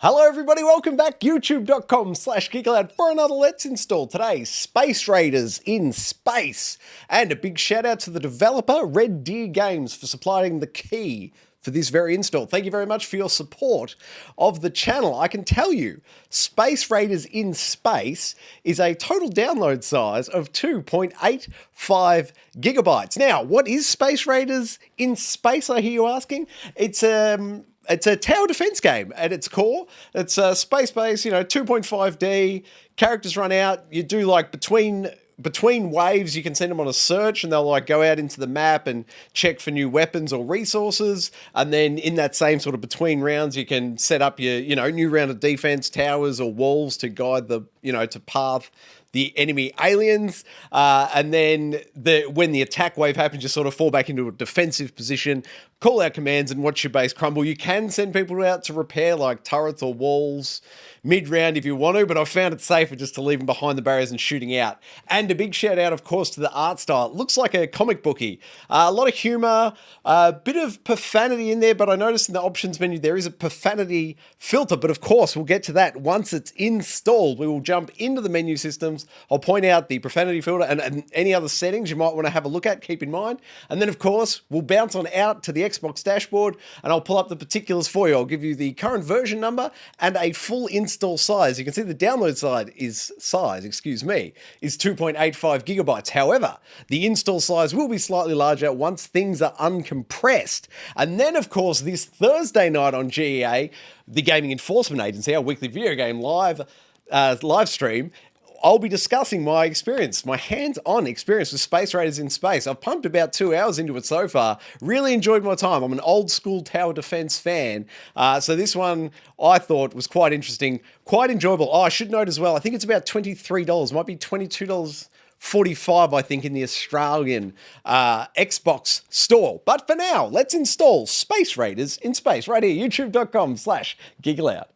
Hello everybody, welcome back, youtube.com/geekaloud for another Let's Install. Today, Space Raiders in Space. And a big shout out to the developer, Red Deer Games, for supplying the key for this very install. Thank you very much for your support of the channel. I can tell you, Space Raiders in Space is a total download size of 2.85 gigabytes. Now, what is Space Raiders in Space, I hear you asking? It's a tower defense game at its core. It's space-based, 2.5D. Characters run out. You do like between waves, you can send them on a search and they'll like go out into the map and check for new weapons or resources. And then in that same sort of between rounds, you can set up your, new round of defense, towers or walls to guide the, to path the enemy aliens, and then when the attack wave happens, you sort of fall back into a defensive position, call out commands and watch your base crumble. You can send people out to repair like turrets or walls mid-round if you want to, but I found it safer just to leave them behind the barriers and shooting out. And a big shout out, of course, to the art style. It looks like a comic booky. A lot of humor, a bit of profanity in there, but I noticed in the options menu there is a profanity filter, but of course we'll get to that once it's installed. We will jump into the menu systems. I'll point out the profanity filter and any other settings you might want to have a look at, keep in mind. And then, of course, we'll bounce on out to the Xbox dashboard and I'll pull up the particulars for you. I'll give you the current version number and a full install size. You can see the download size is 2.85 gigabytes. However, the install size will be slightly larger once things are uncompressed. And then, of course, this Thursday night on GEA, the Gaming Enforcement Agency, our weekly video game live stream, I'll be discussing my experience, my hands-on experience with Space Raiders in Space. I've pumped about 2 hours into it so far. Really enjoyed my time. I'm an old school tower defense fan. So this one I thought was quite interesting, quite enjoyable. Oh, I should note as well, I think it's about $23, might be $22.45, I think, in the Australian Xbox store. But for now, let's install Space Raiders in Space right here, youtube.com/geekaloud.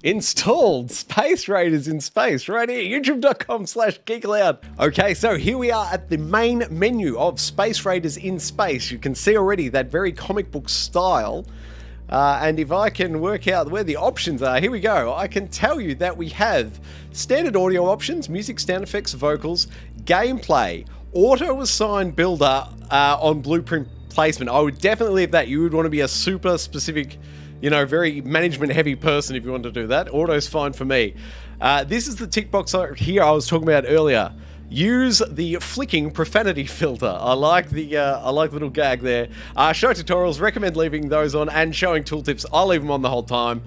Installed Space Raiders in space right here, youtube.com/Geek Aloud. Okay, so here we are at the main menu of Space Raiders in space. You can see already that very comic book style. And if I can work out where the options are, here we go. I can tell you that we have standard audio options, music, sound effects, vocals, gameplay, auto-assigned builder on blueprint placement. I would definitely leave that. You would want to be a super specific, very management-heavy person if you want to do that. Auto's fine for me. This is the tick box here I was talking about earlier. Use the flicking profanity filter. I like the little gag there. Show tutorials, recommend leaving those on, and showing tooltips. I'll leave them on the whole time.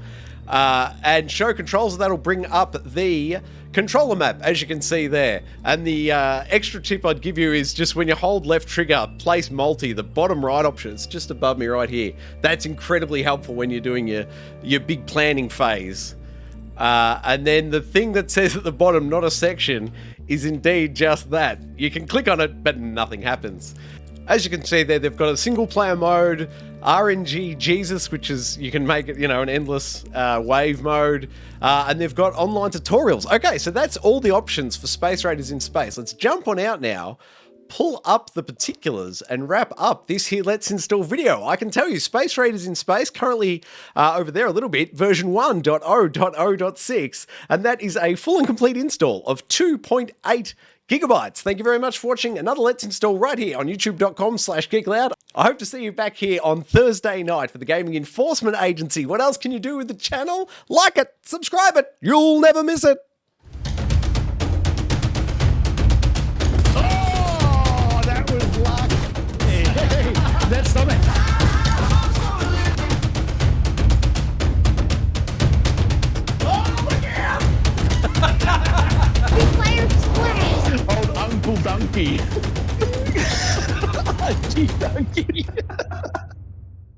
And show controls, that'll bring up the controller map, as you can see there. And the extra tip I'd give you is just when you hold left trigger, place multi, the bottom right option, it's just above me right here. That's incredibly helpful when you're doing your big planning phase. And then the thing that says at the bottom, not a section, is indeed just that. You can click on it, but nothing happens. As you can see there, they've got a single player mode, RNG Jesus, which is, you can make it, an endless wave mode, and they've got online tutorials. Okay, so that's all the options for Space Raiders in space. Let's jump on out now, pull up the particulars, and wrap up this here Let's Install video. I can tell you, Space Raiders in space, currently over there a little bit, version 1.0.0.6, and that is a full and complete install of 2.8 gigabytes. Thank you very much for watching another Let's Install right here on youtube.com/Geek Aloud. I hope to see you back here on Thursday night for the Gaming Enforcement Agency. What else can you do with the channel? Like it, subscribe it, you'll never miss it. Oh, that was luck. Hey, that's something. Old Uncle Donkey. Gee, Donkey.